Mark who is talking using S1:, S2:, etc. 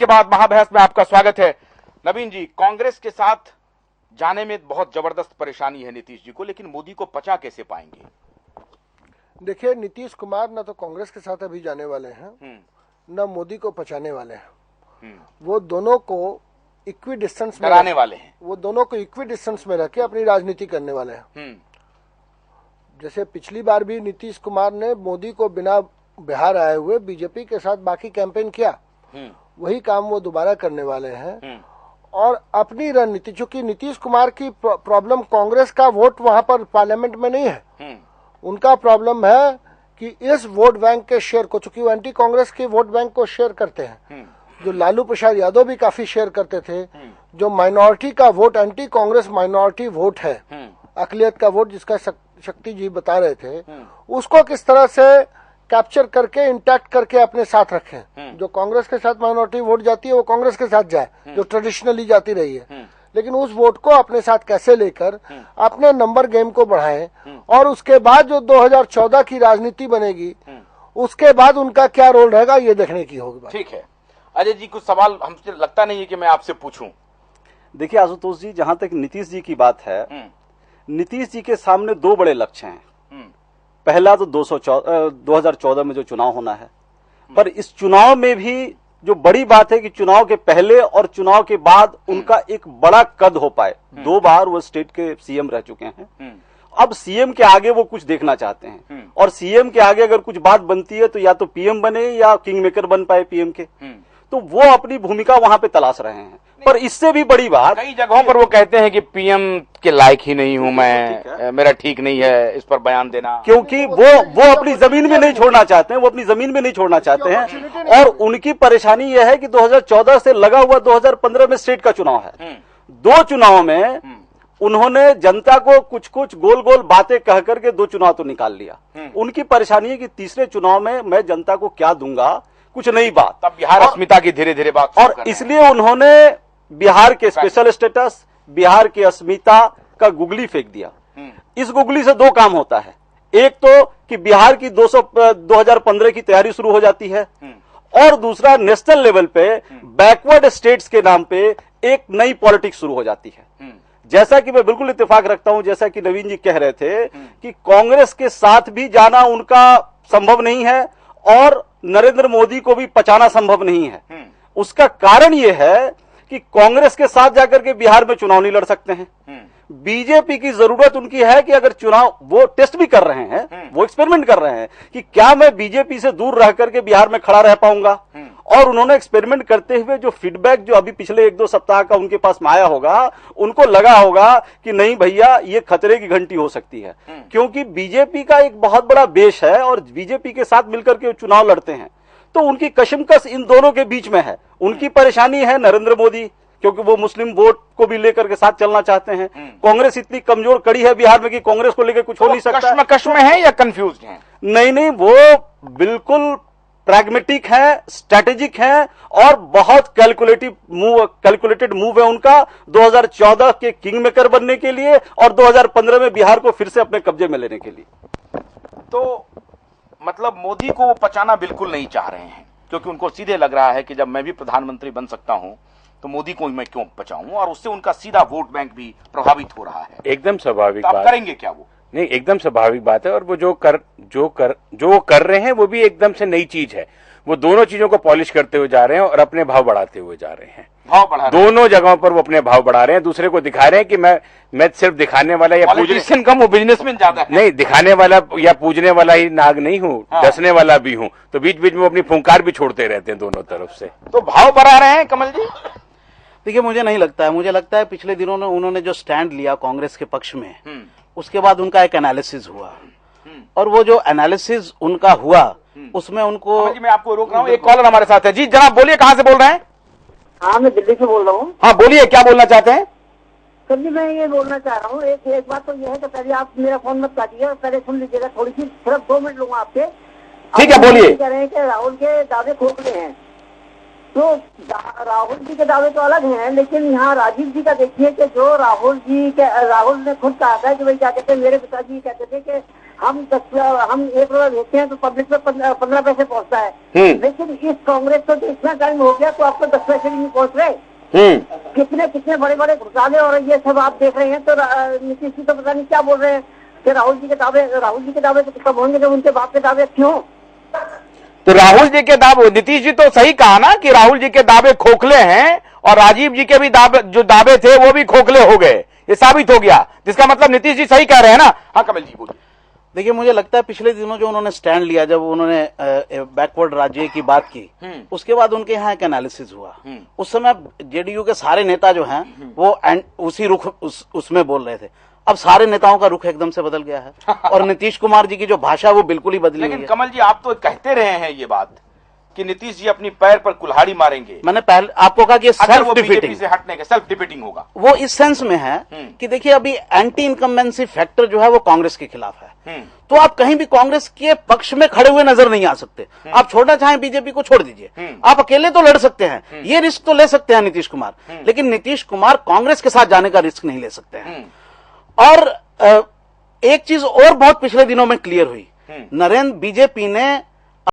S1: के बाद महाबहस में आपका स्वागत है। नवीन जी, कांग्रेस के साथ जाने में बहुत जबरदस्त परेशानी है नीतीश जी को, लेकिन मोदी को पचा कैसे पाएंगे?
S2: देखिए, नीतीश कुमार न तो कांग्रेस के साथ अभी जाने वाले हैं न मोदी को पचाने वाले हैं। वो दोनों को इक्वी डिस्टेंस में
S1: डराने वाले हैं।
S2: वो दोनों को इक्वी डिस्टेंस में रख के अपनी राजनीति करने वाले हैं। जैसे पिछली बार भी नीतीश कुमार ने मोदी को बिना बिहार आए हुए बीजेपी के साथ बाकी कैंपेन किया, वही काम वो दोबारा करने वाले हैं। और अपनी रणनीति, चूंकि नीतीश कुमार की प्रॉब्लम कांग्रेस का वोट वहां पर पार्लियामेंट में नहीं है, उनका प्रॉब्लम है कि इस वोट बैंक के शेयर को, चूंकि वो एंटी कांग्रेस के वोट बैंक को शेयर करते हैं, जो लालू प्रसाद यादव भी काफी शेयर करते थे, जो माइनॉरिटी का vote, anti Congress minority vote है, अकलियत का वोट जिसका शक्ति जी बता रहे थे, उसको किस तरह से कैप्चर करके इंटैक्ट करके अपने साथ रखें। जो कांग्रेस के साथ माइनॉरिटी वोट जाती है वो कांग्रेस के साथ जाए, जो ट्रेडिशनली जाती रही है, लेकिन उस वोट को अपने साथ कैसे लेकर अपने नंबर गेम को बढ़ाएं, और उसके बाद जो 2014 की राजनीति बनेगी उसके बाद उनका क्या रोल रहेगा ये देखने की होगी।
S1: ठीक है अजय जी, कुछ सवाल हमसे लगता नहीं है कि मैं आपसे पूछूं।
S3: देखिए आशुतोष जी, जहां तक नीतीश जी की बात है, नीतीश जी के सामने दो बड़े लक्ष्य हैं। पहला तो 2014 में जो चुनाव होना है, पर इस चुनाव में भी जो बड़ी बात है कि चुनाव के पहले और चुनाव के बाद उनका एक बड़ा कद हो पाए। 2 बार वो स्टेट के सीएम रह चुके हैं। अब सीएम के आगे वो कुछ देखना चाहते हैं, और सीएम के आगे अगर कुछ बात बनती है तो या तो पीएम बने या किंग मेकर बन पाए पीएम के, तो वो अपनी भूमिका वहां पे तलाश रहे हैं। पर इससे भी बड़ी बात,
S1: कई जगहों पर वो कहते हैं कि पीएम के लायक ही नहीं हूं मैं, मेरा ठीक नहीं है इस पर बयान देना,
S3: क्योंकि वो अपनी जमीन में नहीं छोड़ना चाहते हैं, वो अपनी जमीन में नहीं छोड़ना चाहते हैं। और उनकी परेशानी यह है कि 2014 से लगा हुआ 2015 में स्टेट का चुनाव है। 2 चुनाव में उन्होंने जनता को कुछ कुछ गोल गोल बातें कह करके 2 चुनाव तो निकाल लिया। उनकी परेशानी है कि तीसरे चुनाव में मैं जनता को क्या दूंगा, कुछ नई बात।
S1: तब बिहार अस्मिता की धीरे धीरे बात,
S3: और इसलिए उन्होंने बिहार के स्पेशल स्टेटस, बिहार की अस्मिता का गुगली फेंक दिया। इस गुगली से 2 काम होता है। एक तो कि बिहार की 2015 की तैयारी शुरू हो जाती है, और दूसरा नेशनल लेवल पे बैकवर्ड स्टेट्स के नाम पे एक नई पॉलिटिक्स शुरू हो जाती है। जैसा कि मैं बिल्कुल इत्तेफाक रखता हूं, जैसा कि नवीन जी कह रहे थे कि कांग्रेस के साथ भी जाना उनका संभव नहीं है और नरेंद्र मोदी को भी पचाना संभव नहीं है। उसका कारण यह है कि कांग्रेस के साथ जाकर के बिहार में चुनाव नहीं लड़ सकते हैं। बीजेपी की जरूरत उनकी है कि अगर चुनाव, वो टेस्ट भी कर रहे हैं, वो एक्सपेरिमेंट कर रहे हैं कि क्या मैं बीजेपी से दूर रह करके बिहार में खड़ा रह पाऊंगा। और उन्होंने एक्सपेरिमेंट करते हुए जो फीडबैक जो अभी पिछले 1-2 सप्ताह का उनके पास में आया होगा, उनको लगा होगा कि नहीं भैया, ये खतरे की घंटी हो सकती है। क्योंकि बीजेपी का एक बहुत बड़ा बेस है और बीजेपी के साथ मिलकर के चुनाव लड़ते हैं, तो उनकी कशमकश इन दोनों के बीच में है। उनकी परेशानी है नरेंद्र मोदी, क्योंकि वो मुस्लिम वोट को भी लेकर के साथ चलना चाहते हैं। कांग्रेस इतनी कमजोर कड़ी है बिहार में कि कांग्रेस को लेकर कुछ हो नहीं सकता।
S1: कश्मकश में है या कंफ्यूज है?
S3: नहीं, वो बिल्कुल प्रैग्मेटिक है, स्ट्रेटेजिक है, और बहुत कैलकुलेटेड मूव है उनका 2014 के किंग मेकर बनने के लिए और 2015 में बिहार को फिर से अपने कब्जे में लेने के लिए।
S1: तो मतलब मोदी को वो पचाना बिल्कुल नहीं चाह रहे हैं, क्योंकि उनको सीधे लग रहा है कि जब मैं भी प्रधानमंत्री बन सकता हूं तो मोदी को मैं क्यों पचाऊं, और उससे उनका सीधा वोट बैंक भी प्रभावित हो रहा है।
S4: एकदम स्वाभाविक
S1: तो आप
S4: बात
S1: करेंगे क्या? वो
S4: नहीं, एकदम स्वाभाविक बात है। और वो जो कर रहे हैं वो भी एकदम से नई चीज है। वो दोनों चीजों को पॉलिश करते हुए जा रहे हैं और अपने भाव बढ़ाते हुए जा रहे हैं।
S1: भाव बढ़ा रहे हैं।
S4: दोनों जगहों पर वो अपने भाव बढ़ा रहे हैं, दूसरे को दिखा रहे हैं कि मैं सिर्फ दिखाने वाला या
S1: पॉलिटिशियन कम हूं, बिजनेसमैन ज्यादा है।
S4: नहीं, दिखाने वाला या पूजने वाला ही नाग नहीं हूं, डसने वाला भी हूं। तो बीच बीच में अपनी फुंकार भी छोड़ते रहते हैं दोनों तरफ से।
S1: तो भाव बढ़ा रहे हैं कमल जी?
S5: देखिए, मुझे नहीं लगता है। मुझे लगता है पिछले दिनों में उन्होंने जो स्टैंड लिया कांग्रेस के पक्ष में, उसके बाद उनका एक एनालिसिस हुआ, और वो जो एनालिसिस उनका हुआ उसमें उनको,
S1: जी मैं आपको रोक रहा हूँ, एक कॉलर हमारे साथ है। जी जनाब बोलिए, कहाँ से बोल रहे हैं?
S6: हाँ, मैं दिल्ली से बोल रहा हूँ।
S1: हाँ बोलिए, क्या बोलना चाहते हैं?
S6: सर जी, मैं ये बोलना चाह रहा हूँ, एक बात तो ये है कि पहले आप मेरा फोन मत काटिए, पहले सुन लीजिएगा थोड़ी सी, सिर्फ 2 मिनट लूंगा आपके।
S1: ठीक है, बोलिए।
S6: कह रहे हैं कि राहुल के दावे खोखले हैं, तो राहुल जी के दावे तो अलग हैं, लेकिन यहाँ राजीव जी का देखिए कि जो राहुल ने खुद कहा था कि भाई क्या कहते हैं, मेरे पिताजी कहते थे कि हम 1 रुपया भेजते हैं तो पब्लिक में 15 पैसे पहुंचता है, लेकिन इस कांग्रेस को तो इतना टाइम हो गया तो आपको 10 पैसे भी नहीं पहुंच रहे। कितने बड़े बड़े घोटाले और ये सब आप देख रहे हैं, तो नीतीश जी तो पता नहीं क्या बोल रहे हैं कि राहुल जी के दावे तो कब होंगे जब उनके बाप के दावे अच्छे हों।
S1: तो राहुल जी के दावे, नीतीश जी तो सही कहा ना कि राहुल जी के दावे खोखले हैं और राजीव जी के भी जो दावे थे वो भी खोखले हो गए, ये साबित हो गया, जिसका मतलब नीतीश जी सही कह रहे हैं ना। हाँ कमल जी बोलिए।
S5: देखिए, मुझे लगता है पिछले दिनों जो उन्होंने स्टैंड लिया, जब उन्होंने बैकवर्ड राज्य की बात की, उसके बाद उनके यहाँ एक एनालिसिस हुआ। उस समय जेडीयू के सारे नेता जो हैं वो उसी रुख उसमें बोल रहे थे। अब सारे नेताओं का रुख एकदम से बदल गया है और नीतीश कुमार जी की जो भाषा वो बिल्कुल ही बदली हुई है।
S1: लेकिन कमल जी आप तो कहते रहे हैं ये बात कि नीतीश जी अपनी पैर पर कुल्हाड़ी मारेंगे।
S5: मैंने पहले आपको कहा कि सेल्फ डिफीटिंग
S1: से हटने के सेल्फ डिफीटिंग होगा।
S5: वो इस सेंस में है कि देखिए, अभी एंटी इनकम्बेंसी फैक्टर जो है वो कांग्रेस के खिलाफ है, तो आप कहीं भी कांग्रेस के पक्ष में खड़े हुए नजर नहीं आ सकते। आप छोड़ना चाहें बीजेपी को छोड़ दीजिए, आप अकेले तो लड़ सकते हैं, ये रिस्क तो ले सकते हैं नीतीश कुमार, लेकिन नीतीश कुमार कांग्रेस के साथ जाने का रिस्क नहीं ले सकते हैं। और एक चीज और बहुत पिछले दिनों में क्लियर हुई, बीजेपी ने